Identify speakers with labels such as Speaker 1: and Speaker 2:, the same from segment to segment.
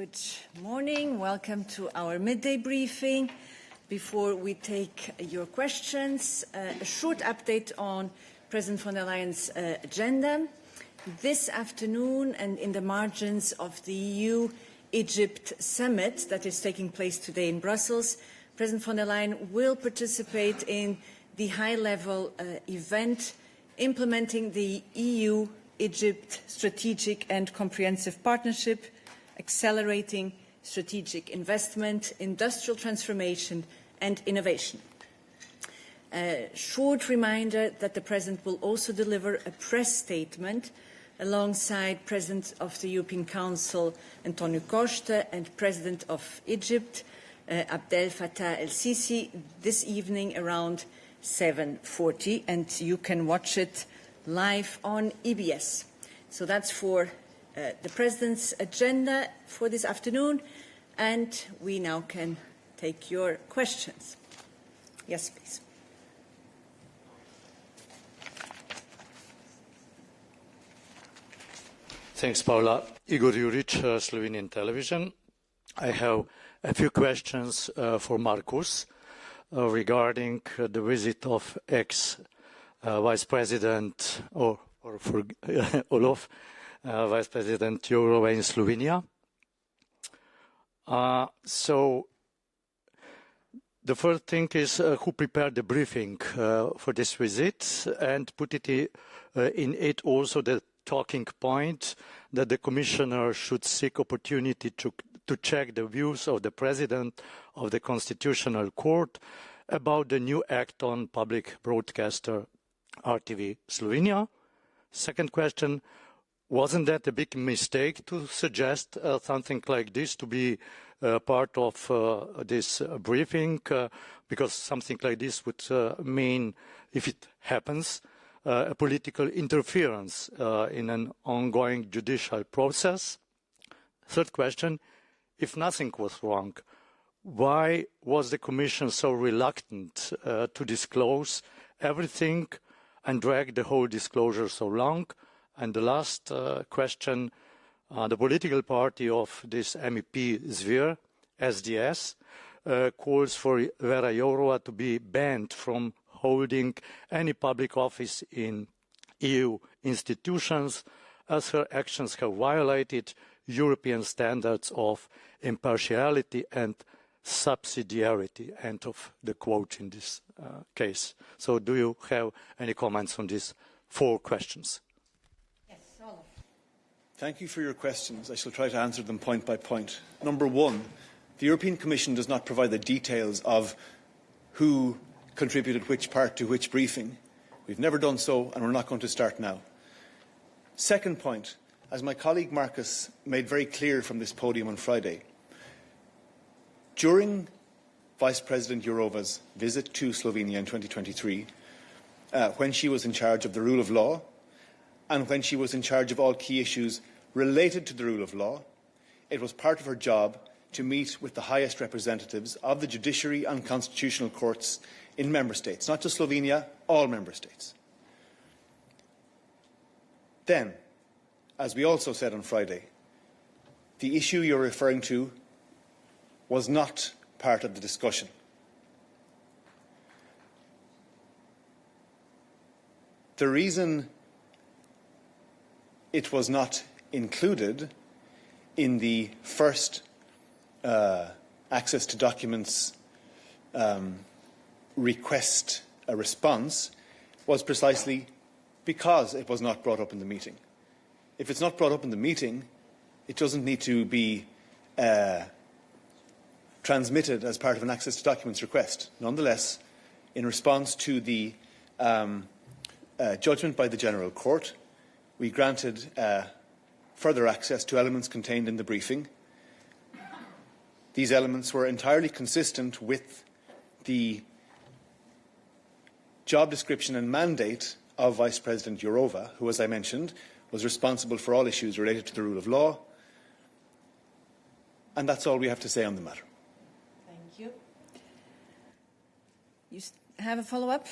Speaker 1: Good morning. Welcome to our midday briefing. Before we take your questions, a short update on President von der Leyen's agenda. This afternoon and in the margins of the EU-Egypt summit that is taking place today in Brussels, President von der Leyen will participate in the high-level event implementing the EU-Egypt strategic and comprehensive partnership, accelerating strategic investment, industrial transformation and innovation. A short reminder that the President will also deliver a press statement alongside President of the European Council Antonio Costa and President of Egypt Abdel Fattah el-Sisi this evening around 7:40, and you can watch it live on EBS. So that's for the President's agenda for this afternoon, and we now can take your questions. Yes, please.
Speaker 2: Thanks, Paula. Igor Juric, Slovenian Television. I have a few questions for Markus regarding the visit of ex-Vice President, or for Olaf, Vice President Jourova in Slovenia. So the first thing is who prepared the briefing for this visit and put it in it also the talking point that the Commissioner should seek opportunity to check the views of the President of the Constitutional Court about the new act on public broadcaster RTV Slovenia. Second question, wasn't that a big mistake to suggest something like this to be part of this briefing? Because something like this would mean, if it happens, a political interference in an ongoing judicial process. Third question, if nothing was wrong, why was the Commission so reluctant to disclose everything and drag the whole disclosure so long? And the last question, the political party of this MEP sphere, SDS, calls for Vera Jourova to be banned from holding any public office in EU institutions as her actions have violated European standards of impartiality and subsidiarity. End of the quote in this case. So do you have any comments on these four questions?
Speaker 1: Yes, Olaf.
Speaker 3: Thank you for your questions. I shall try to answer them point by point. Number one, the European Commission does not provide the details of who contributed which part to which briefing. We've never done so, and we're not going to start now. Second point, as my colleague Markus made very clear from this podium on Friday, during Vice President Jourova's visit to Slovenia in 2023, when she was in charge of the rule of law and when she was in charge of all key issues related to the rule of law, it was part of her job to meet with the highest representatives of the judiciary and constitutional courts in member states, not just Slovenia, all member states. Then, as we also said on Friday, the issue you're referring to was not part of the discussion. The reason it was not included in the first access to documents request a response was precisely because it was not brought up in the meeting. If it's not brought up in the meeting, it doesn't need to be transmitted as part of an access to documents request. Nonetheless, in response to the judgment by the General Court, we granted further access to elements contained in the briefing. These elements were entirely consistent with the job description and mandate of Vice President Jourova, who, as I mentioned, was responsible for all issues related to the rule of law. And that's all we have to say on the matter.
Speaker 1: Thank you. You have a follow-up?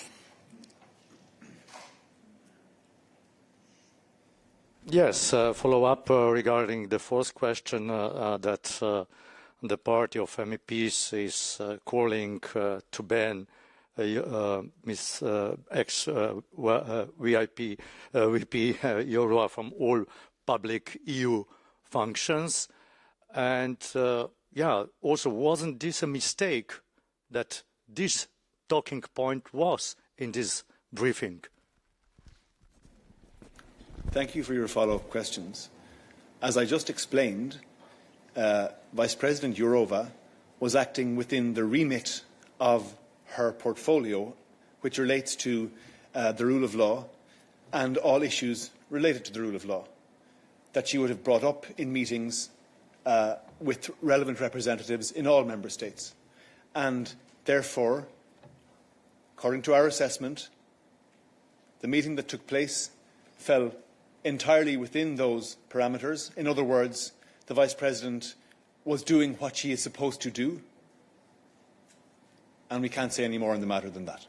Speaker 2: Yes, follow up regarding the first question that the party of MEPs is calling to ban Miss VP Jourova from all public EU functions. And yeah, also wasn't this a mistake that this talking point was in this briefing?
Speaker 3: Thank you for your follow-up questions. As I just explained, Vice President Jourova was acting within the remit of her portfolio, which relates to the rule of law and all issues related to the rule of law, that she would have brought up in meetings with relevant representatives in all member states. And therefore, according to our assessment, the meeting that took place fell entirely within those parameters. In other words, the Vice President was doing what she is supposed to do, and we can't say any more on the matter than that.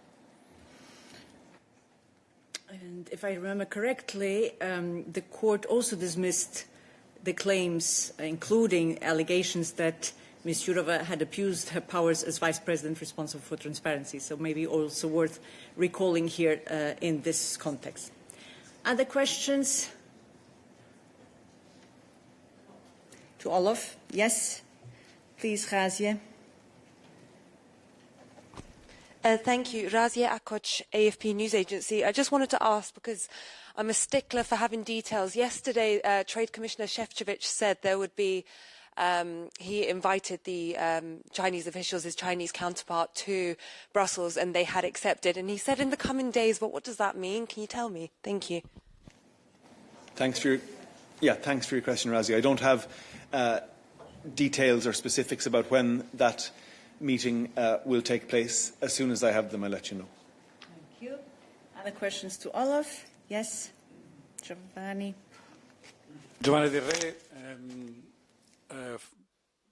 Speaker 1: And if I remember correctly, the court also dismissed the claims, including allegations that Ms. Jourova had abused her powers as Vice President responsible for transparency, so maybe also worth recalling here in this context. Other questions? To Olaf? Yes? Please, Razia.
Speaker 4: Thank you. Razia Akoc, AFP News Agency. I just wanted to ask, because I'm a stickler for having details. Yesterday, Trade Commissioner Šefčovič said there would be, he invited the Chinese officials, his Chinese counterpart, to Brussels, and they had accepted. And he said in the coming days, but what does that mean? Can you tell me? Thank you.
Speaker 3: Thanks for your question, Razia. I don't have details or specifics about when that meeting will take place. As soon as I have them, I'll let you know.
Speaker 1: Thank you. Other questions to Olaf? Yes, Giovanni.
Speaker 5: Giovanni Del Re,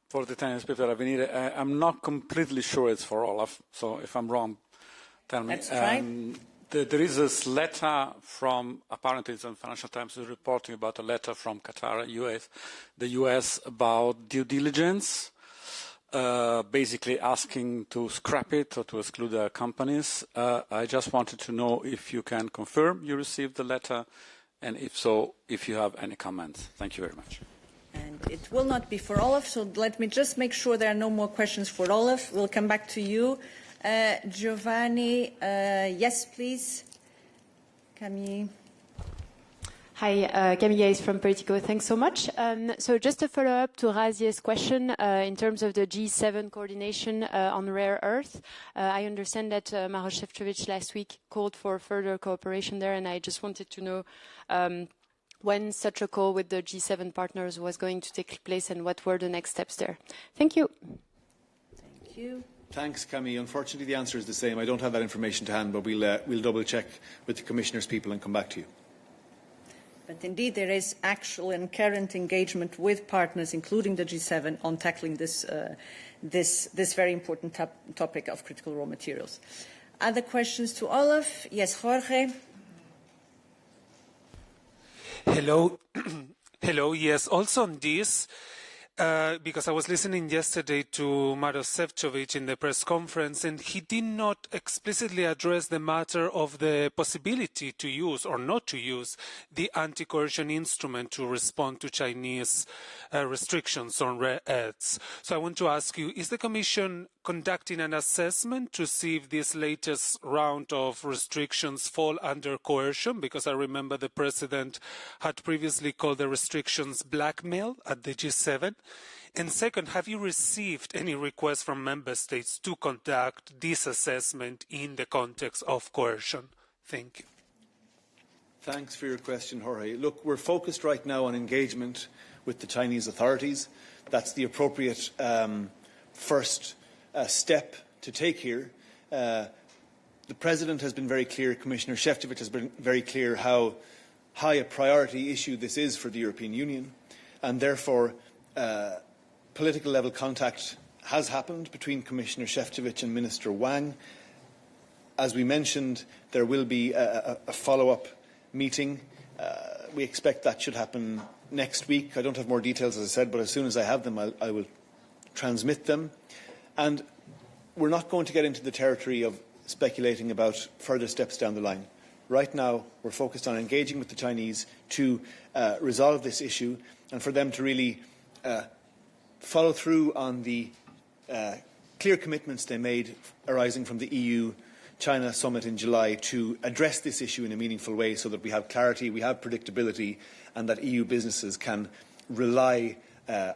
Speaker 5: for the Italian newspaper Avvenire. I'm not completely sure it's for Olaf, so if I'm wrong, tell me.
Speaker 1: That's right.
Speaker 5: There is this letter from, apparently it's on Financial Times reporting about a letter from Qatar, the US, about due diligence, basically asking to scrap it or to exclude the companies. I just wanted to know if you can confirm you received the letter, and if so, if you have any comments. Thank you very much.
Speaker 1: And it will not be for Olaf, so let me just make sure there are no more questions for Olaf. We'll come back to you. Giovanni, yes, please. Camille.
Speaker 6: Hi, Camille is from Politico. Thanks so much. So just a follow-up to Razia's question in terms of the G7 coordination on rare earth. I understand that Maroš Šefčovič last week called for further cooperation there, and I just wanted to know when such a call with the G7 partners was going to take place and what were the next steps there. Thank you.
Speaker 1: Thank you.
Speaker 3: Thanks, Camille. Unfortunately, the answer is the same. I don't have that information to hand, but we'll double-check with the Commissioner's people and come back to you.
Speaker 1: But indeed, there is actual and current engagement with partners, including the G7, on tackling this very important topic of critical raw materials. Other questions to Olaf? Yes, Jorge.
Speaker 7: Hello. Hello. Yes, also on this, because I was listening yesterday to Maroš Šefčovič in the press conference, and he did not explicitly address the matter of the possibility to use or not to use the anti-coercion instrument to respond to Chinese restrictions on rare earths. So I want to ask you, is the Commission conducting an assessment to see if this latest round of restrictions fall under coercion? Because I remember the President had previously called the restrictions blackmail at the G7. And second, have you received any requests from member states to conduct this assessment in the context of coercion? Thank you.
Speaker 3: Thanks for your question, Jorge. Look, we're focused right now on engagement with the Chinese authorities. That's the appropriate first step to take here. The President has been very clear, Commissioner Šefčovič has been very clear how high a priority issue this is for the European Union, and therefore political level contact has happened between Commissioner Šefčovič and Minister Wang. As we mentioned, there will be a follow-up meeting We expect that should happen next week. I don't have more details, as I said, but as soon as I have them, I will transmit them. And we're not going to get into the territory of speculating about further steps down the line. Right now, we're focused on engaging with the Chinese to resolve this issue and for them to really follow through on the clear commitments they made arising from the EU-China summit in July to address this issue in a meaningful way so that we have clarity, we have predictability, and that EU businesses can rely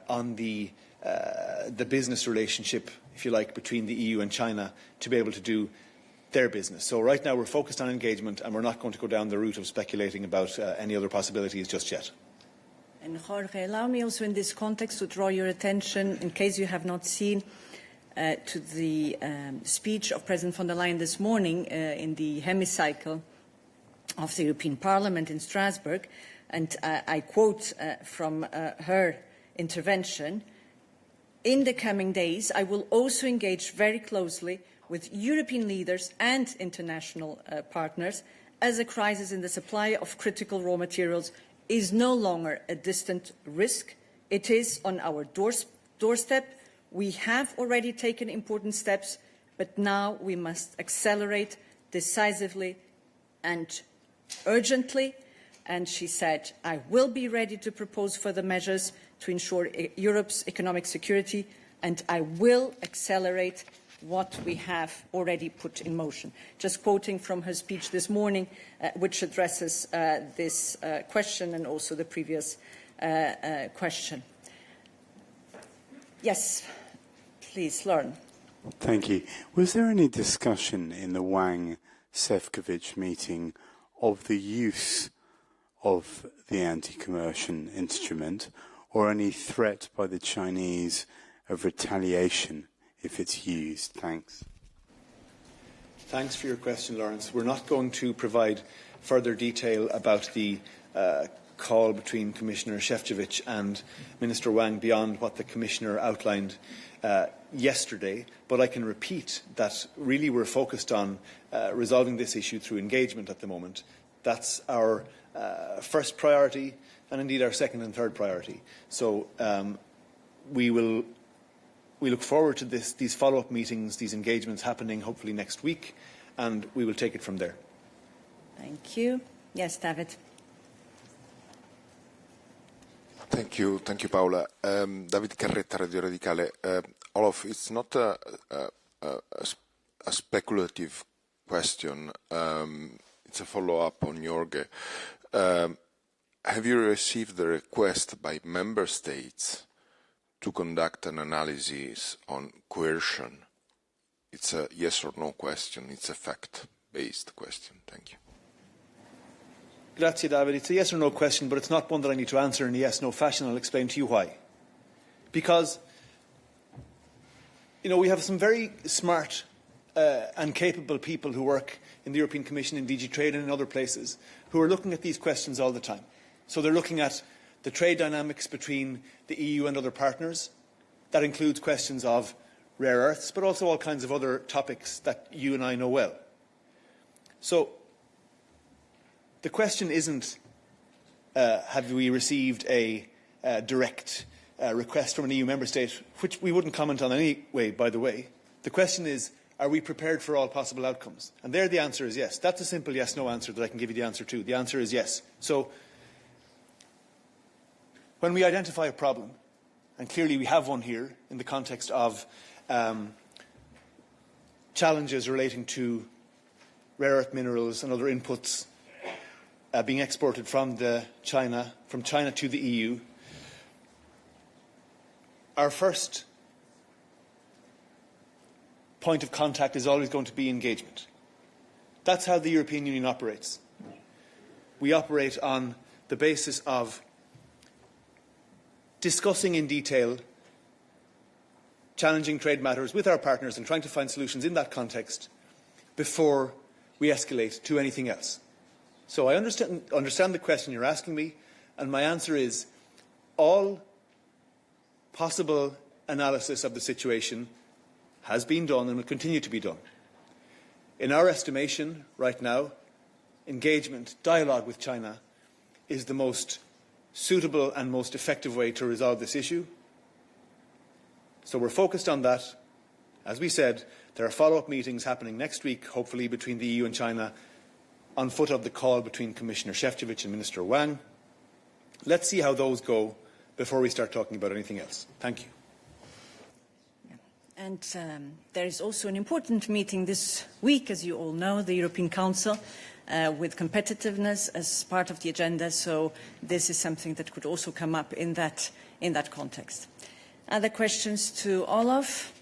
Speaker 3: on the business relationship, if you like, between the EU and China to be able to do their business. So right now we're focused on engagement and we're not going to go down the route of speculating about any other possibilities just yet.
Speaker 1: And Jorge, allow me also in this context to draw your attention, in case you have not seen, to the speech of President von der Leyen this morning in the hemicycle of the European Parliament in Strasbourg. And I quote from her intervention, "In the coming days, I will also engage very closely with European leaders and international partners as a crisis in the supply of critical raw materials is no longer a distant risk. It is on our doorstep. We have already taken important steps, but now we must accelerate decisively and urgently." And she said, "I will be ready to propose further measures to ensure Europe's economic security, and I will accelerate what we have already put in motion." Just quoting from her speech this morning, which addresses this question and also the previous question. Yes, please, Lauren.
Speaker 8: Thank you. Was there any discussion in the Wang-Šefčovič meeting of the use of the anti-coercion instrument or any threat by the Chinese of retaliation if it's used? Thanks.
Speaker 3: Thanks for your question, Lawrence. We're not going to provide further detail about the call between Commissioner Šefčovič and Minister Wang beyond what the Commissioner outlined yesterday, but I can repeat that really we're focused on resolving this issue through engagement at the moment. That's our first priority and indeed our second and third priority. So we look forward to these follow-up meetings, these engagements happening hopefully next week, and we will take it from there.
Speaker 1: Thank you. Yes, David.
Speaker 9: Thank you, Paula. David Carretta, Radio Radicale. Olaf, it's not a speculative question. It's a follow-up on Jorge. Have you received the request by member states to conduct an analysis on coercion? It's a yes or no question. It's a fact-based question. Thank you.
Speaker 3: Grazie, David. It's a yes or no question, but it's not one that I need to answer in a yes-no fashion. I'll explain to you why. Because, we have some very smart and capable people who work in the European Commission, in DG Trade and in other places, who are looking at these questions all the time. So they're looking at the trade dynamics between the EU and other partners. That includes questions of rare earths, but also all kinds of other topics that you and I know well. So the question isn't, have we received a direct request from an EU member state, which we wouldn't comment on anyway, by the way. The question is, are we prepared for all possible outcomes? And there the answer is yes. That's a simple yes-no answer that I can give you the answer to. The answer is yes. So when we identify a problem, and clearly we have one here in the context of challenges relating to rare earth minerals and other inputs being exported from China to the EU, our first point of contact is always going to be engagement. That's how the European Union operates. We operate on the basis of discussing in detail challenging trade matters with our partners and trying to find solutions in that context before we escalate to anything else. So I understand the question you're asking me, and my answer is all possible analysis of the situation has been done and will continue to be done. In our estimation right now, engagement, dialogue with China is the most suitable and most effective way to resolve this issue. So we're focused on that. As we said, there are follow-up meetings happening next week, hopefully between the EU and China, on foot of the call between Commissioner Šefčovič and Minister Wang. Let's see how those go before we start talking about anything else. Thank you.
Speaker 1: And there is also an important meeting this week, as you all know, the European Council, with competitiveness as part of the agenda. So this is something that could also come up in that context. Other questions to Olaf?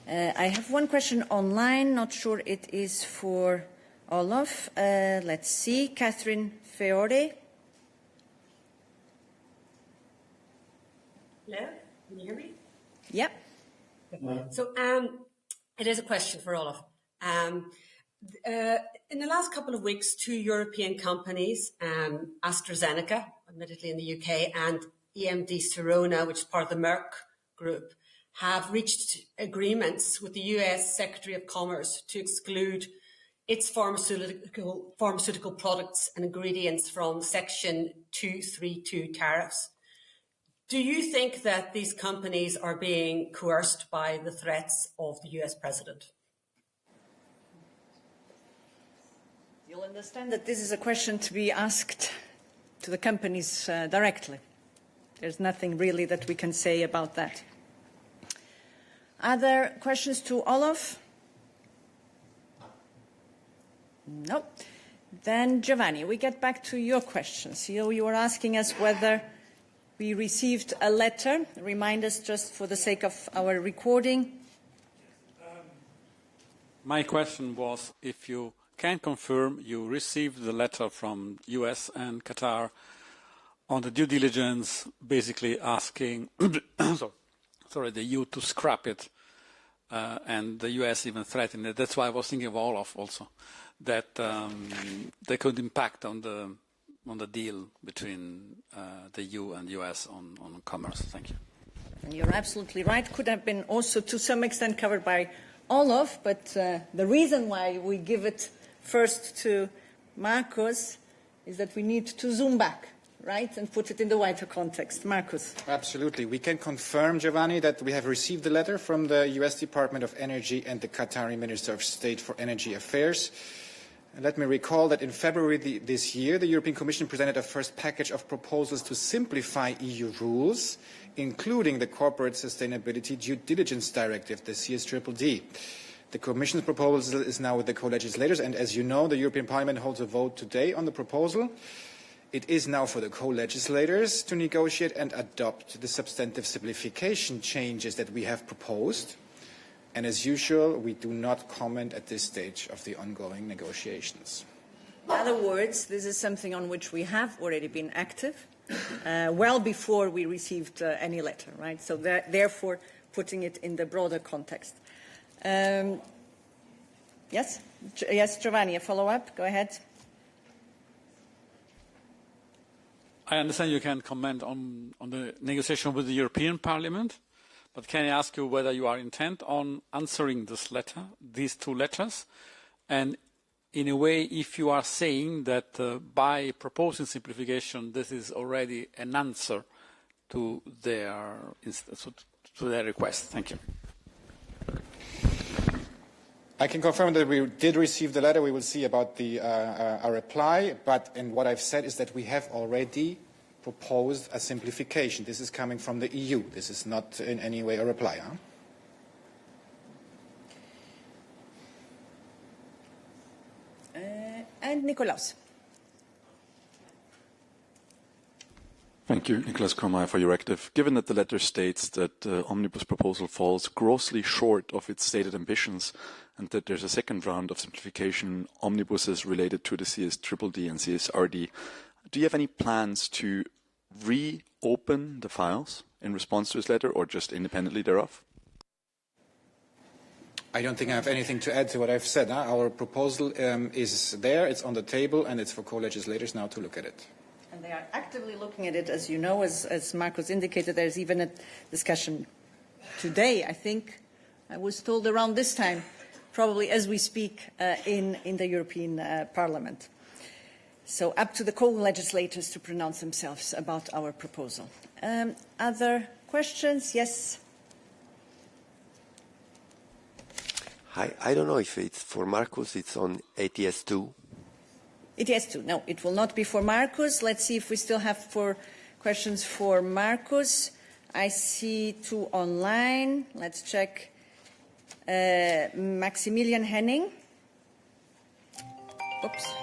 Speaker 1: I have one question online. Not sure it is for Olaf. Let's see. Catherine Feore.
Speaker 10: Hello, can you hear me?
Speaker 1: Yeah.
Speaker 10: So it is a question for Olaf. In the last couple of weeks, 2 European companies, AstraZeneca, admittedly in the UK, and EMD Serono, which is part of the Merck group, have reached agreements with the US Secretary of Commerce to exclude its pharmaceutical products and ingredients from Section 232 tariffs. Do you think that these companies are being coerced by the threats of the US president?
Speaker 1: You'll understand that this is a question to be asked to the companies directly. There's nothing really that we can say about that. Other questions to Olaf? No. Then, Giovanni, we get back to your questions. You were asking us whether we received a letter. Remind us, just for the sake of our recording.
Speaker 5: My question was if you can confirm you received the letter from US and Qatar on the due diligence, basically asking the EU to scrap it, and the US even threatened it. That's why I was thinking of Olaf also, that they could impact on the deal between the EU and US on commerce. Thank you.
Speaker 1: And you're absolutely right. Could have been also to some extent covered by Olaf, but the reason why we give it first to Marcus is that we need to zoom back, right, and put it in the wider context. Marcus.
Speaker 11: Absolutely. We can confirm, Giovanni, that we have received a letter from the US Department of Energy and the Qatari Minister of State for Energy Affairs. And let me recall that in February this year, the European Commission presented a first package of proposals to simplify EU rules, including the Corporate Sustainability Due Diligence Directive, the CSDDD. The Commission's proposal is now with the co-legislators, and as you know, the European Parliament holds a vote today on the proposal. It is now for the co-legislators to negotiate and adopt the substantive simplification changes that we have proposed. And as usual, we do not comment at this stage of the ongoing negotiations.
Speaker 1: In other words, this is something on which we have already been active, well before we received any letter, right? So therefore, putting it in the broader context. Yes, Giovanni, a follow-up. Go ahead.
Speaker 5: I understand you can comment on the negotiation with the European Parliament, but can I ask you whether you are intent on answering this letter, these 2 letters, and in a way, if you are saying that by proposing simplification, this is already an answer to their request. Thank you.
Speaker 11: I can confirm that we did receive the letter. We will see about our reply. And what I've said is that we have already proposed a simplification. This is coming from the EU. This is not in any way a reply. Huh?
Speaker 1: And Nikolaus.
Speaker 12: Thank you, Nicholas Kormeyer, for your active. Given that the letter states that the omnibus proposal falls grossly short of its stated ambitions and that there's a second round of simplification omnibuses related to the CSDDD and CSRD, do you have any plans to reopen the files in response to this letter or just independently thereof?
Speaker 11: I don't think I have anything to add to what I've said. Huh? Our proposal is there, it's on the table, and it's for co-legislators now to look at it.
Speaker 1: And they are actively looking at it, as you know, as Marcos indicated. There's even a discussion today, I think. I was told around this time, probably as we speak, in the European Parliament. So up to the co-legislators to pronounce themselves about our proposal. Other questions? Yes.
Speaker 13: Hi, I don't know if it's for Marcus, it's on ATS2.
Speaker 1: ATS2, no, it will not be for Marcus. Let's see if we still have questions for Marcus. I see 2 online. Let's check. Maximilian Henning. Oops.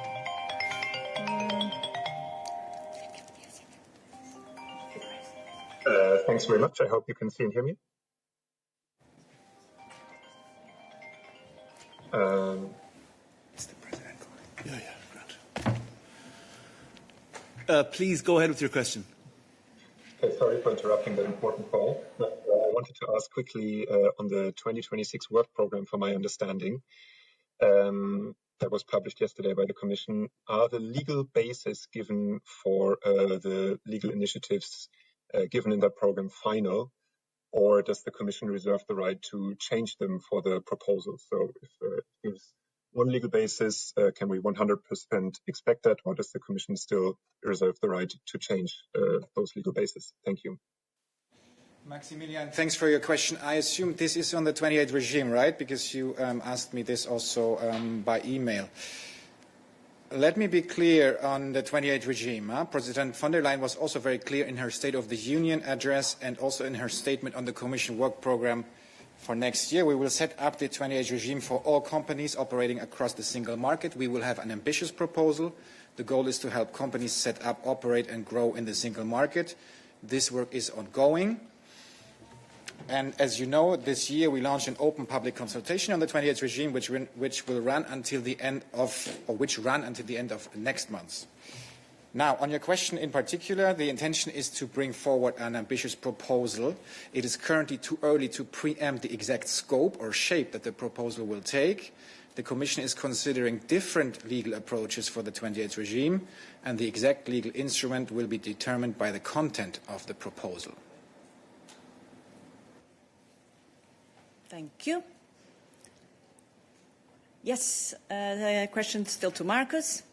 Speaker 14: Thanks very much. I hope you can see and hear me.
Speaker 3: Mr. President. Please go ahead with your question.
Speaker 14: Okay, sorry for interrupting that important call. I wanted to ask quickly on the 2026 work program, for my understanding, that was published yesterday by the Commission. Are the legal basis given for the legal initiatives given in that program final, or does the Commission reserve the right to change them for the proposal? So if it gives one legal basis, can we 100% expect that, or does the Commission still reserve the right to change those legal bases? Thank you.
Speaker 11: Maximilian, thanks for your question. I assume this is on the 28 regime, right? Because you asked me this also by email. Let me be clear on the 28 regime. President von der Leyen was also very clear in her State of the Union address and also in her statement on the Commission work program for next year. We will set up the 28 regime for all companies operating across the single market. We will have an ambitious proposal. The goal is to help companies set up, operate and grow in the single market. This work is ongoing. And as you know, this year we launched an open public consultation on the 28th regime, which will run until the end of next month. Now, on your question in particular, the intention is to bring forward an ambitious proposal. It is currently too early to preempt the exact scope or shape that the proposal will take. The Commission is considering different legal approaches for the 28th regime, and the exact legal instrument will be determined by the content of the proposal.
Speaker 1: Thank you. Yes, the question still to Marcus.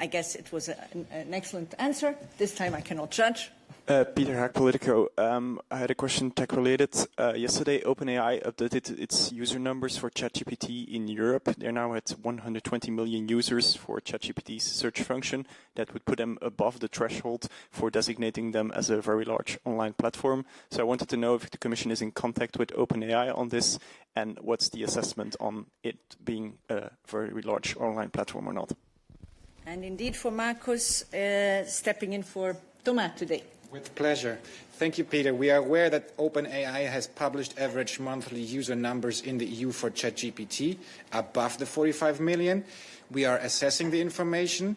Speaker 1: I guess it was an excellent answer. This time I cannot judge.
Speaker 15: Peter Hack, Politico. I had a question tech-related. Yesterday, OpenAI updated its user numbers for ChatGPT in Europe. They're now at 120 million users for ChatGPT's search function. That would put them above the threshold for designating them as a very large online platform. So I wanted to know if the Commission is in contact with OpenAI on this, and what's the assessment on it being a very large online platform or not.
Speaker 1: And indeed for Marcus, stepping in for Thomas today.
Speaker 11: With pleasure. Thank you, Peter. We are aware that OpenAI has published average monthly user numbers in the EU for ChatGPT above the 45 million. We are assessing the information.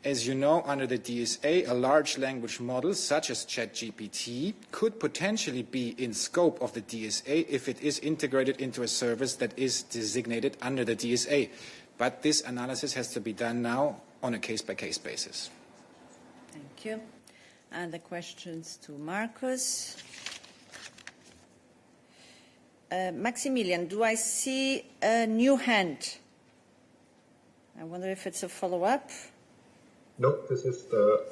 Speaker 11: As you know, under the DSA, a large language model such as ChatGPT could potentially be in scope of the DSA if it is integrated into a service that is designated under the DSA. But this analysis has to be done now on a case-by-case basis.
Speaker 1: Thank you. And the questions to Marcus. Maximilian, do I see a new hand? I wonder if it's a follow-up.
Speaker 14: No, this is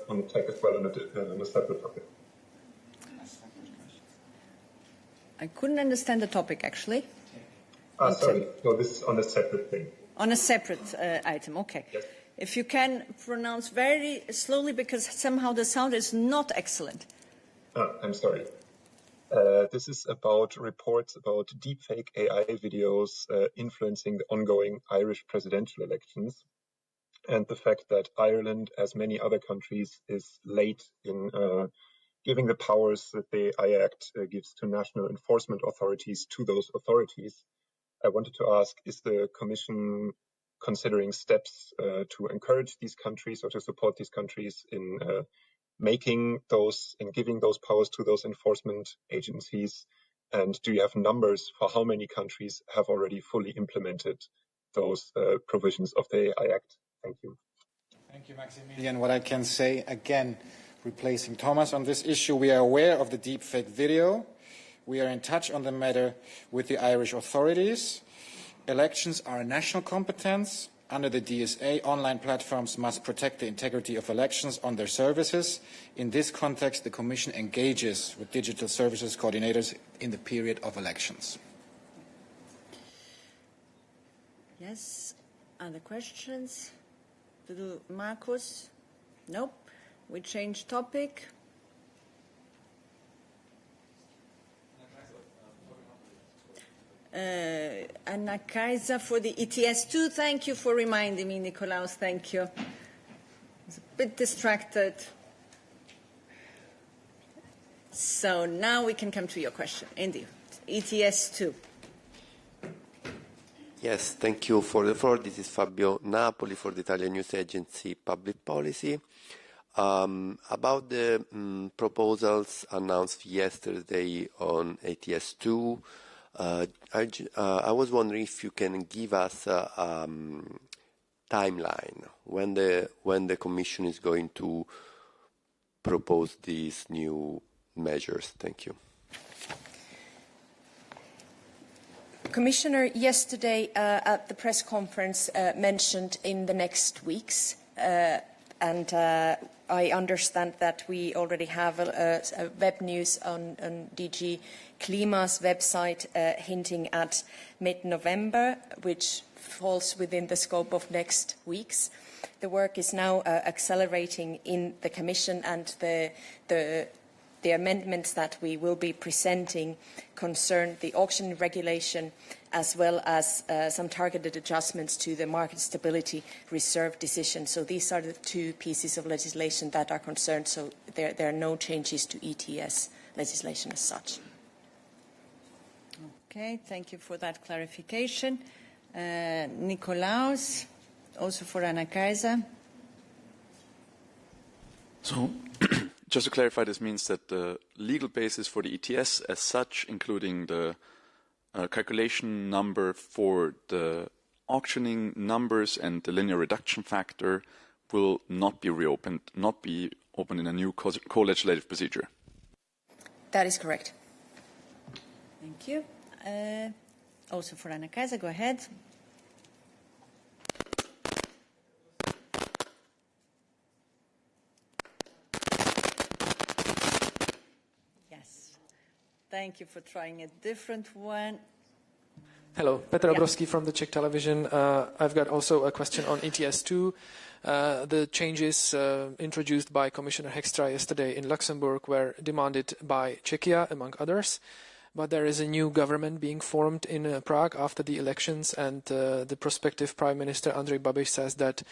Speaker 14: on the tech as well, on a separate topic.
Speaker 1: I couldn't understand the topic, actually.
Speaker 14: Sorry. No, this is on a separate thing.
Speaker 1: On a separate item, okay.
Speaker 14: Yes.
Speaker 1: If you can pronounce very slowly, because somehow the sound is not excellent.
Speaker 14: I'm sorry. This is about reports about deepfake AI videos influencing the ongoing Irish presidential elections, and the fact that Ireland, as many other countries, is late in giving the powers that the AI Act gives to national enforcement authorities to those authorities. I wanted to ask, is the Commission considering steps to encourage these countries or to support these countries in making those and giving those powers to those enforcement agencies? And do you have numbers for how many countries have already fully implemented those provisions of the AI Act? Thank you.
Speaker 11: Thank you, Maximilian. What I can say, again, replacing Thomas on this issue, we are aware of the deepfake video. We are in touch on the matter with the Irish authorities. Elections are a national competence. Under the DSA, online platforms must protect the integrity of elections on their services. In this context, the Commission engages with digital services coordinators in the period of elections.
Speaker 1: Yes. Other questions? Marcus? Nope. We change topic. Anna Kaiser for the ETS2. Thank you for reminding me, Nikolaus. Thank you. I was a bit distracted. So now we can come to your question. Indeed. ETS2.
Speaker 13: Yes, thank you for the floor. This is Fabio Napoli for the Italian news agency Public Policy. About the proposals announced yesterday on ETS2, I was wondering if you can give us a timeline when the Commission is going to propose these new measures. Thank you.
Speaker 16: Commissioner yesterday at the press conference mentioned in the next weeks, and I understand that we already have a web news on DG Klima's website hinting at mid-November, which falls within the scope of next weeks. The work is now accelerating in the Commission, and the amendments that we will be presenting concern the auction regulation as well as some targeted adjustments to the market stability reserve decision. So these are the two pieces of legislation that are concerned. So there are no changes to ETS legislation as such.
Speaker 1: Okay, thank you for that clarification. Nikolaus, also for Anna Kaiser.
Speaker 12: So, just to clarify, this means that the legal basis for the ETS as such, including the calculation number for the auctioning numbers and the linear reduction factor, will not be reopened, not be opened in a new co-legislative procedure.
Speaker 16: That is correct.
Speaker 1: Thank you. Also for Anna Kaiser, go ahead. Yes. Thank you for trying a different one.
Speaker 17: Hello, Petr Obrovský from the Czech television. I've got also a question on ETS2. The changes introduced by Commissioner Hextra yesterday in Luxembourg were demanded by Czechia, among others. But there is a new government being formed in Prague after the elections, and the prospective Prime Minister Andrej Babiš says that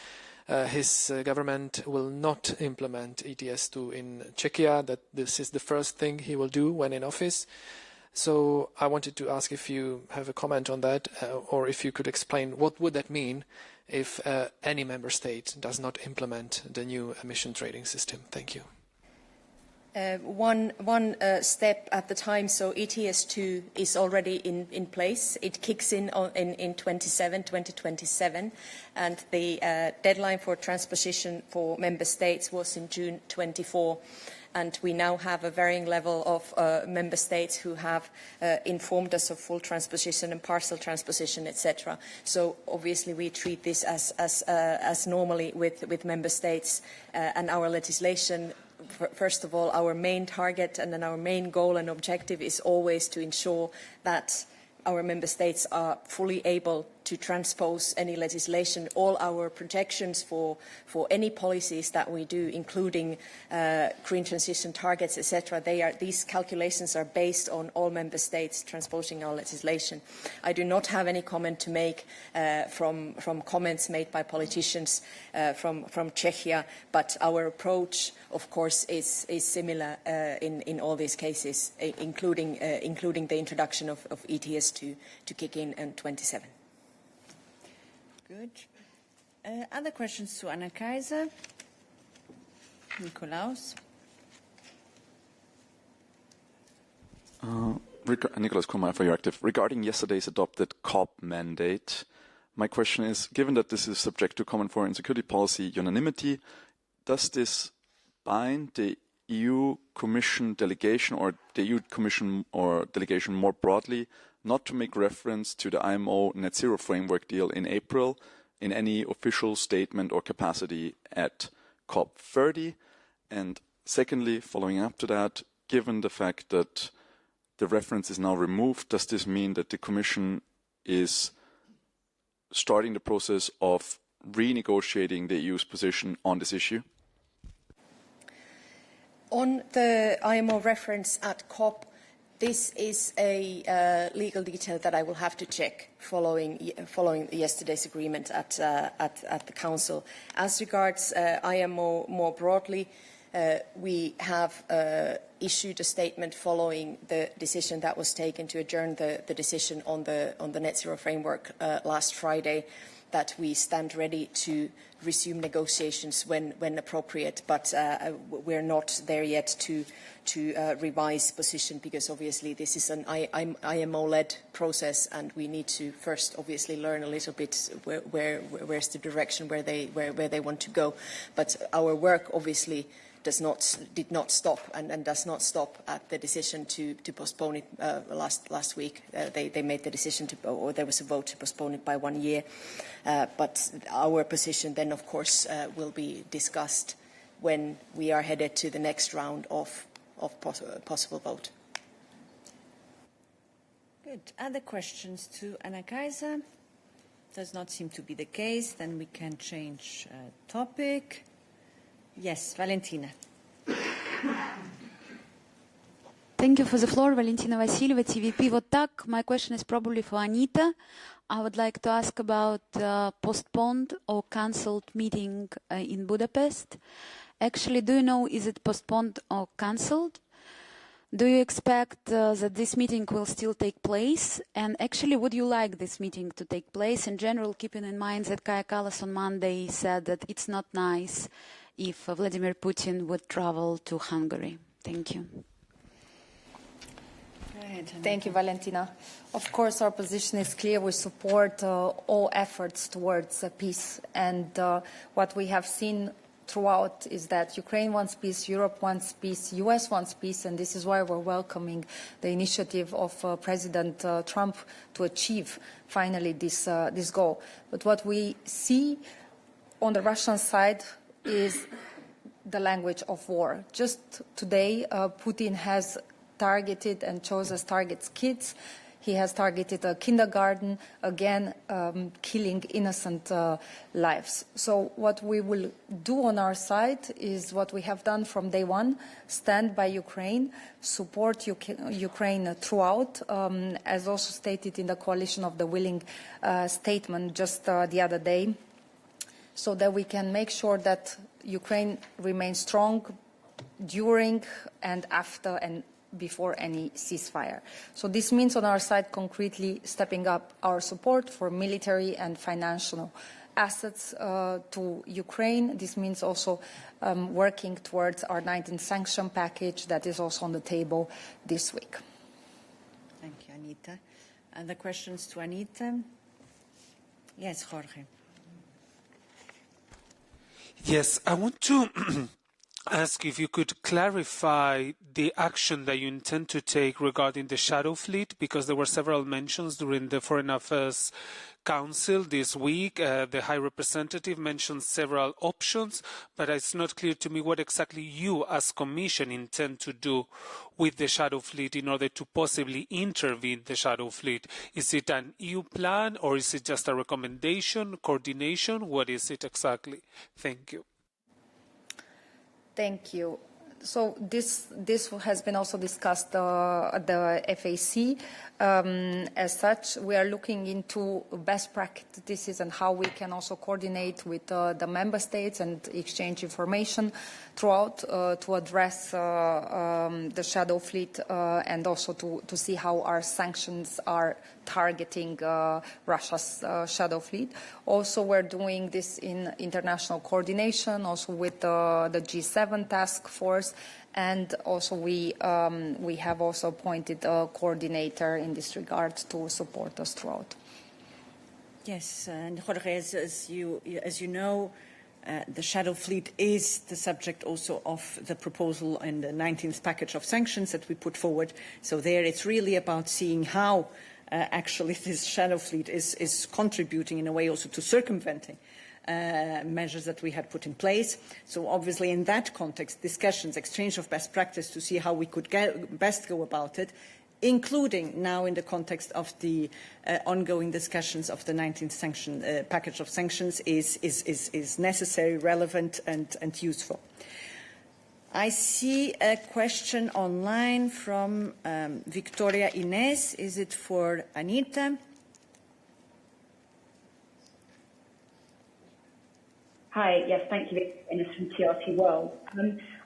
Speaker 17: his government will not implement ETS2 in Czechia, that this is the first thing he will do when in office. So I wanted to ask if you have a comment on that, or if you could explain what would that mean if any member state does not implement the new emission trading system. Thank you.
Speaker 16: One step at the time, so ETS2 is already in place. It kicks in 2027, and the deadline for transposition for member states was in June 24. And we now have a varying level of member states who have informed us of full transposition and partial transposition, etc. So obviously we treat this as normally with member states and our legislation. First of all, our main target and then our main goal and objective is always to ensure that our member states are fully able to transpose any legislation. All our projections for any policies that we do, including green transition targets, etc., these calculations are based on all member states transposing our legislation. I do not have any comment to make from comments made by politicians from Czechia, but our approach, of course, is similar in all these cases, including the introduction of ETS2 to kick in 27.
Speaker 1: Good. Other questions to Anna Kaiser? Nikolaus?
Speaker 12: Nicholas Kumar for Euractiv. Regarding yesterday's adopted COP mandate, my question is, given that this is subject to common foreign security policy unanimity, does this bind the EU Commission delegation or the EU Commission or delegation more broadly not to make reference to the IMO net zero framework deal in April in any official statement or capacity at COP30? And secondly, following up to that, given the fact that the reference is now removed, does this mean that the Commission is starting the process of renegotiating the EU's position on this issue?
Speaker 16: On the IMO reference at COP, this is a legal detail that I will have to check following yesterday's agreement at the Council. As regards IMO more broadly, we have issued a statement following the decision that was taken to adjourn the decision on the net zero framework last Friday, that we stand ready to resume negotiations when appropriate, but we're not there yet to revise position, because obviously this is an IMO-led process, and we need to first obviously learn a little bit where's the direction where they want to go. But our work obviously did not stop and does not stop at the decision to postpone it last week. They made the decision or there was a vote to postpone it by 1 year. But our position then, of course, will be discussed when we are headed to the next round of possible vote.
Speaker 1: Good. Other questions to Anna-Kaisa? Does not seem to be the case. Then we can change topic. Yes, Valentina.
Speaker 18: Thank you for the floor. Valentina Vasileva, TVP Votak. My question is probably for Anita. I would like to ask about postponed or cancelled meeting in Budapest. Actually, do you know, is it postponed or cancelled? Do you expect that this meeting will still take place? And actually, would you like this meeting to take place? In general, keeping in mind that Kaja Kallas on Monday said that it's not nice if Vladimir Putin would travel to Hungary. Thank you.
Speaker 19: Thank you, Valentina. Of course, our position is clear. We support all efforts towards peace. And what we have seen throughout is that Ukraine wants peace, Europe wants peace, US wants peace, and this is why we're welcoming the initiative of President Trump to achieve finally this goal. But what we see on the Russian side is the language of war. Just today, Putin has targeted and chose as targets kids. He has targeted a kindergarten, again, killing innocent lives. So what we will do on our side is what we have done from day one: stand by Ukraine, support Ukraine throughout, as also stated in the Coalition of the Willing statement just the other day, so that we can make sure that Ukraine remains strong during and after and before any ceasefire. So this means on our side concretely stepping up our support for military and financial assets to Ukraine. This means also working towards our 19th sanction package that is also on the table this week.
Speaker 1: Thank you, Anita. Other questions to Anita? Yes, Jorge.
Speaker 7: Yes, I want to ask if you could clarify the action that you intend to take regarding the shadow fleet, because there were several mentions during the Foreign Affairs Council this week. The High Representative mentioned several options, but it's not clear to me what exactly you as Commission intend to do with the shadow fleet in order to possibly intervene the shadow fleet. Is it an EU plan, or is it just a recommendation, coordination? What is it exactly? Thank you.
Speaker 19: Thank you. So this has been also discussed at the FAC. As such, we are looking into best practices and how we can also coordinate with the member states and exchange information throughout to address the shadow fleet and also to see how our sanctions are targeting Russia's shadow fleet. Also, we're doing this in international coordination, also with the G7 task force, and also we have also appointed a coordinator in this regard to support us throughout.
Speaker 1: Yes, and Jorge, as you know, the shadow fleet is the subject also of the proposal in the 19th package of sanctions that we put forward. So there it's really about seeing how actually this shadow fleet is contributing in a way also to circumventing measures that we had put in place. So obviously in that context, discussions, exchange of best practice to see how we could best go about it, including now in the context of the ongoing discussions of the 19th package of sanctions is necessary, relevant and useful. I see a question online from Victoria Inez. Is it for Anita?
Speaker 20: Hi, yes, thank you, Ines from TRT World.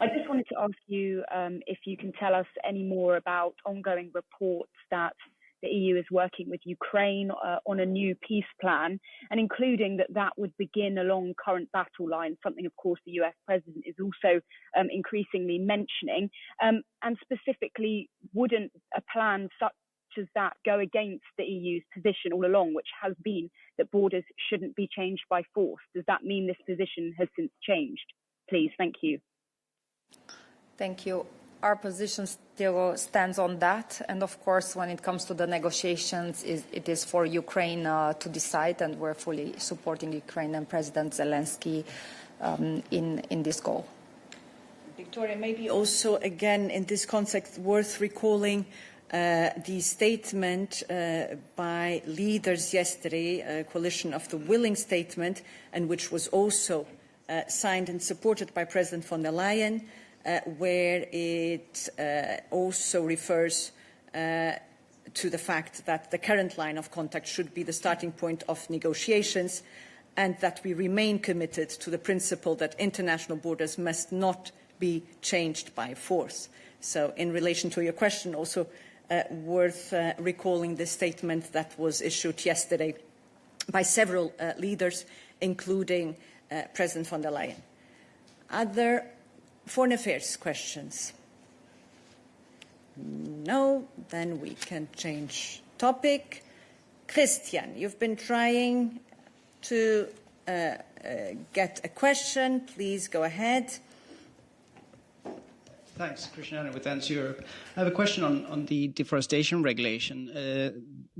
Speaker 20: I just wanted to ask you if you can tell us any more about ongoing reports that the EU is working with Ukraine on a new peace plan, and including that would begin along current battle lines, something, of course, the US president is also increasingly mentioning. And specifically, wouldn't a plan such as that go against the EU's position all along, which has been that borders shouldn't be changed by force? Does that mean this position has since changed? Please, thank you.
Speaker 19: Thank you. Our position still stands on that. And of course, when it comes to the negotiations, it is for Ukraine to decide, and we're fully supporting Ukrainian President Zelensky in this goal.
Speaker 1: Victoria, maybe also, again, in this context, worth recalling the statement by leaders yesterday, a coalition of the willing statement, and which was also signed and supported by President von der Leyen, where it also refers to the fact that the current line of contact should be the starting point of negotiations, and that we remain committed to the principle that international borders must not be changed by force. So in relation to your question, also worth recalling the statement that was issued yesterday by several leaders, including President von der Leyen. Other foreign affairs questions? No, then we can change topic. Christian, you've been trying to get a question. Please go ahead.
Speaker 21: Thanks, Christian with Answer Europe. I have a question on the deforestation regulation.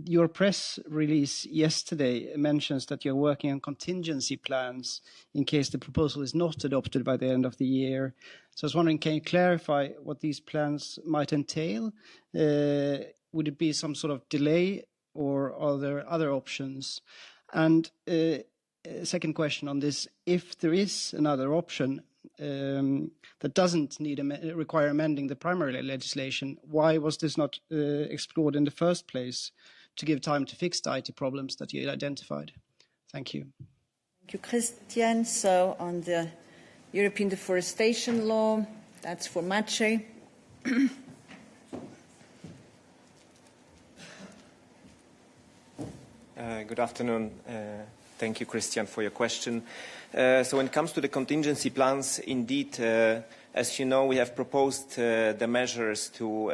Speaker 21: Your press release yesterday mentions that you're working on contingency plans in case the proposal is not adopted by the end of the year. So I was wondering, can you clarify what these plans might entail? Would it be some sort of delay, or are there other options? And second question on this, if there is another option, that doesn't require amending the primary legislation, why was this not explored in the first place to give time to fix the IT problems that you identified? Thank you.
Speaker 1: Thank you, Christian. So on the European deforestation law, that's for Maciej.
Speaker 22: Good afternoon. Thank you, Christian, for your question. So when it comes to the contingency plans, indeed, as you know, we have proposed the measures to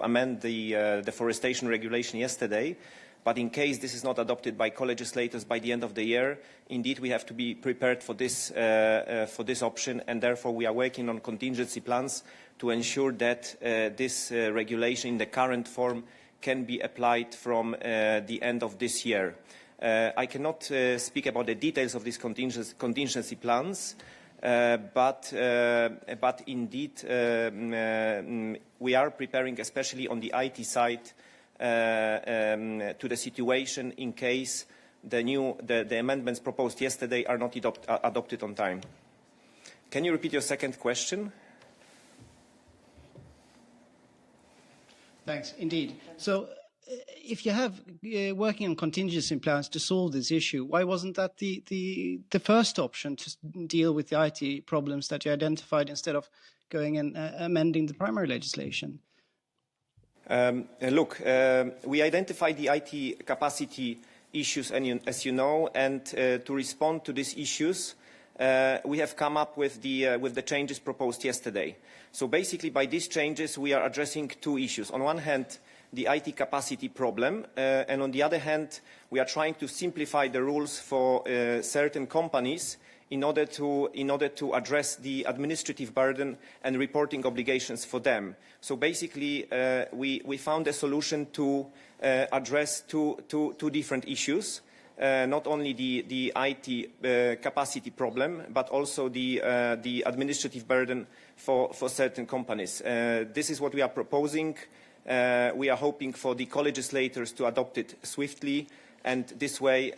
Speaker 22: amend the deforestation regulation yesterday. But in case this is not adopted by co-legislators by the end of the year, indeed, we have to be prepared for this option, and therefore we are working on contingency plans to ensure that this regulation in the current form can be applied from the end of this year. I cannot speak about the details of these contingency plans, but indeed we are preparing, especially on the IT side, to the situation in case the amendments proposed yesterday are not adopted on time. Can you repeat your second question?
Speaker 21: Thanks, indeed. So if you have working on contingency plans to solve this issue, why wasn't that the first option to deal with the IT problems that you identified instead of going and amending the primary legislation?
Speaker 22: Look, we identified the IT capacity issues, as you know, and to respond to these issues, we have come up with the changes proposed yesterday. So basically, by these changes, we are addressing two issues. On one hand, the IT capacity problem, and on the other hand, we are trying to simplify the rules for certain companies in order to address the administrative burden and reporting obligations for them. So basically, we found a solution to address two different issues. Not only the IT capacity problem, but also the administrative burden for certain companies. This is what we are proposing. We are hoping for the co-legislators to adopt it swiftly, and this way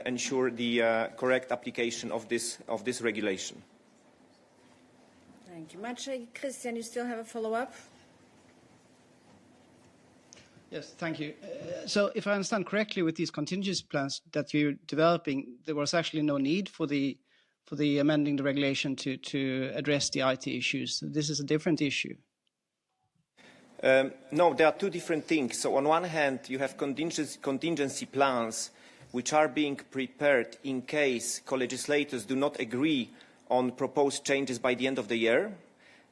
Speaker 22: ensure the correct application of this regulation.
Speaker 1: Thank you, Maciej. Christian, you still have a follow-up?
Speaker 21: Yes, thank you. So if I understand correctly, with these contingency plans that you're developing, there was actually no need for the amending the regulation to address the IT issues. This is a different issue.
Speaker 22: No, there are two different things. So on one hand, you have contingency plans which are being prepared in case co-legislators do not agree on proposed changes by the end of the year.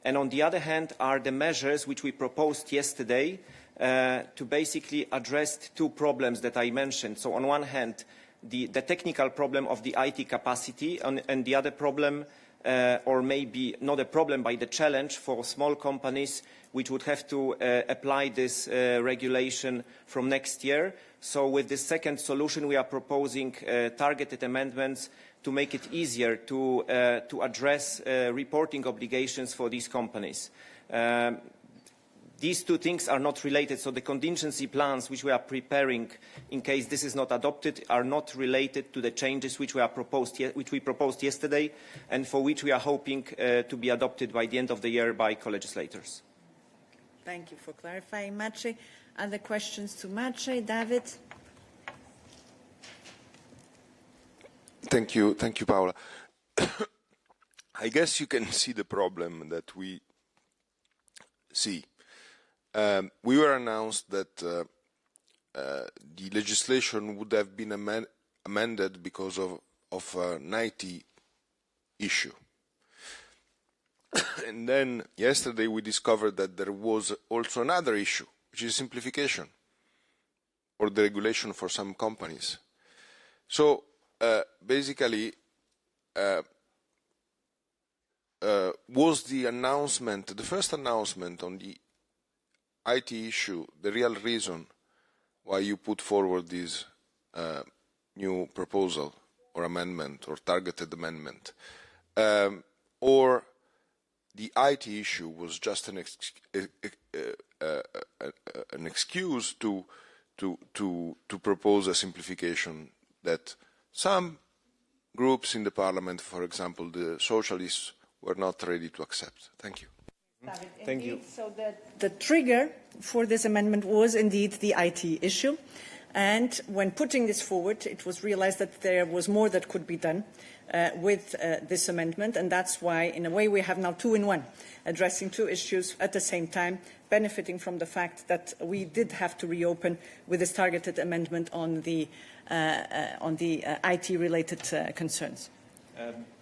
Speaker 22: And on the other hand are the measures which we proposed yesterday to basically address two problems that I mentioned. So on one hand, the technical problem of the IT capacity, and the other problem, or maybe not a problem, but the challenge for small companies which would have to apply this regulation from next year. So with this second solution, we are proposing targeted amendments to make it easier to address reporting obligations for these companies. These two things are not related, so the contingency plans which we are preparing in case this is not adopted are not related to the changes which we proposed yesterday and for which we are hoping to be adopted by the end of the year by co-legislators.
Speaker 1: Thank you for clarifying, Maciej. Other questions to Maciej? David?
Speaker 9: Thank you, Paula. I guess you can see the problem that we see. We were announced that the legislation would have been amended because of an IT issue. And then yesterday we discovered that there was also another issue, which is simplification or the regulation for some companies. So basically, was the announcement, the first announcement on the IT issue, the real reason why you put forward this new proposal or amendment or targeted amendment, or the IT issue was just an excuse to propose a simplification that some groups in the parliament, for example, the socialists, were not ready to accept? Thank you.
Speaker 22: Thank you.
Speaker 1: So the trigger for this amendment was indeed the IT issue. And when putting this forward, it was realized that there was more that could be done with this amendment. And that's why, in a way, we have now two in one, addressing two issues at the same time, benefiting from the fact that we did have to reopen with this targeted amendment on the IT-related concerns.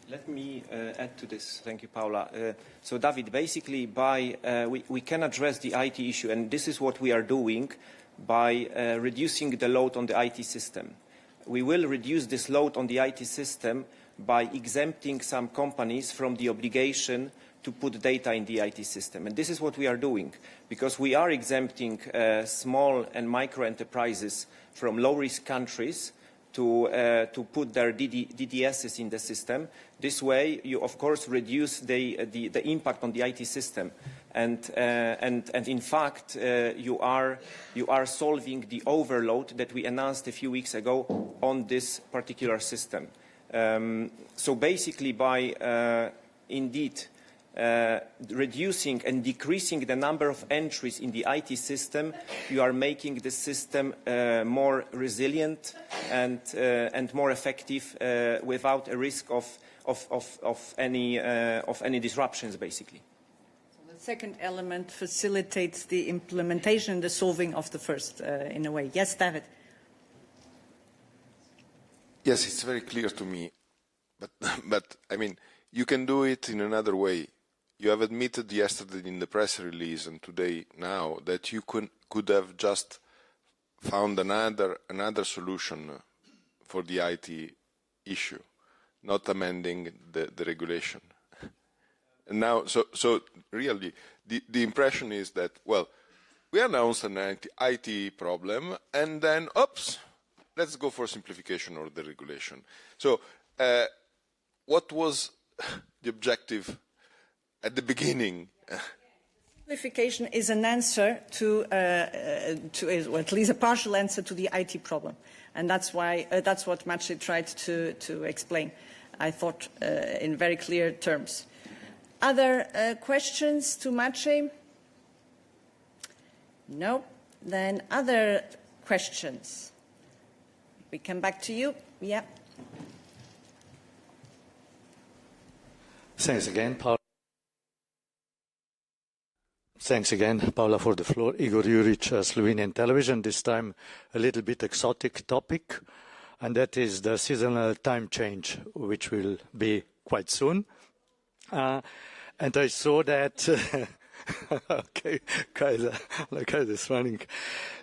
Speaker 22: Let me add to this. Thank you, Paula. So, David, basically, we can address the IT issue, and this is what we are doing by reducing the load on the IT system. We will reduce this load on the IT system by exempting some companies from the obligation to put data in the IT system. And this is what we are doing, because we are exempting small and micro enterprises from low-risk countries to put their DDSs in the system. This way, you of course reduce the impact on the IT system, and in fact, you are solving the overload that we announced a few weeks ago on this particular system. So basically, by indeed reducing and decreasing the number of entries in the IT system, you are making the system more resilient and more effective without a risk of any disruptions, basically.
Speaker 1: So the second element facilitates the implementation, the solving of the first, in a way. Yes, David?
Speaker 9: Yes, it's very clear to me, but I mean, you can do it in another way. You have admitted yesterday in the press release and today now that you could have just found another solution for the IT issue. not amending the regulation. And now, so really, the impression is that, well, we announced an IT problem, and then, oops, let's go for simplification of the regulation. So what was the objective at the beginning?
Speaker 1: Simplification is an answer to or at least a partial answer to the IT problem. And that's why that's what Maciej tried to explain, I thought, in very clear terms. Other questions to Maciej? No? Then other questions? We come back to you. Yeah.
Speaker 2: Thanks again, Paula. Thanks again, Paula, for the floor. Igor Juric, Slovenian television. This time a little bit exotic topic, and that is the seasonal time change, which will be quite soon. And I saw that, okay, Kaiser is running.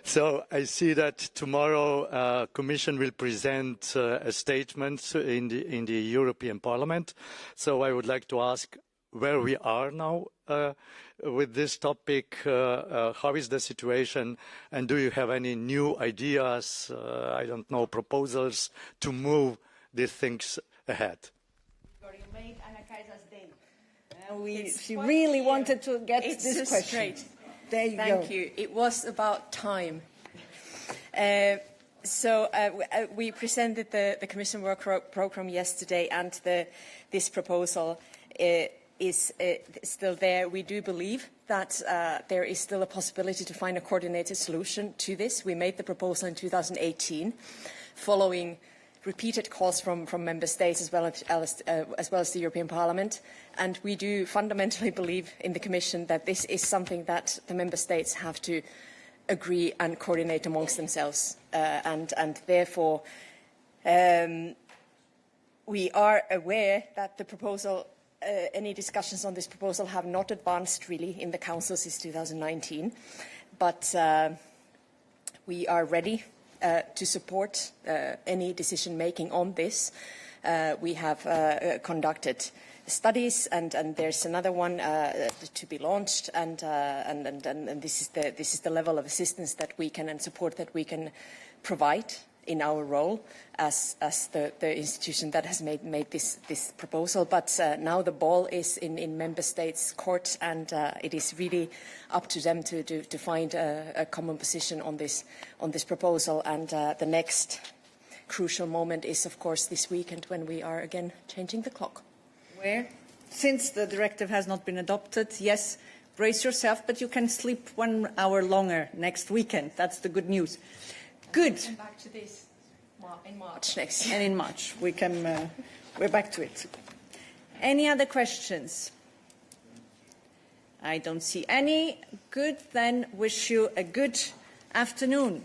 Speaker 2: So I see that tomorrow Commission will present a statement in the European Parliament. So I would like to ask where we are now with this topic. How is the situation, and do you have any new ideas, I don't know, proposals to move these things ahead?
Speaker 1: You made Anna Kaiser's day. She really wanted to get this question.
Speaker 16: Great.
Speaker 1: There you go.
Speaker 16: Thank you. It was about time. We presented the Commission work programme yesterday, and this proposal is still there. We do believe that there is still a possibility to find a coordinated solution to this. We made the proposal in 2018, following repeated calls from member states as well as the European Parliament, and we do fundamentally believe in the Commission that this is something that the member states have to agree and coordinate amongst themselves, and therefore we are aware that the proposal, any discussions on this proposal have not advanced really in the Council since 2019, but we are ready to support any decision-making on this. We have conducted studies, and there's another one to be launched, and this is the level of assistance that we can and support that we can provide in our role as the institution that has made this proposal. But now the ball is in member states' court, and it is really up to them to find a common position on this proposal. And the next crucial moment is, of course, this weekend when we are again changing the clock.
Speaker 1: Where, since the directive has not been adopted, yes, brace yourself, but you can sleep 1 hour longer next weekend. That's the good news. Good.
Speaker 16: Come back to this in March next year.
Speaker 1: And in March, we're back to it. Any other questions? I don't see any. Good, then wish you a good afternoon.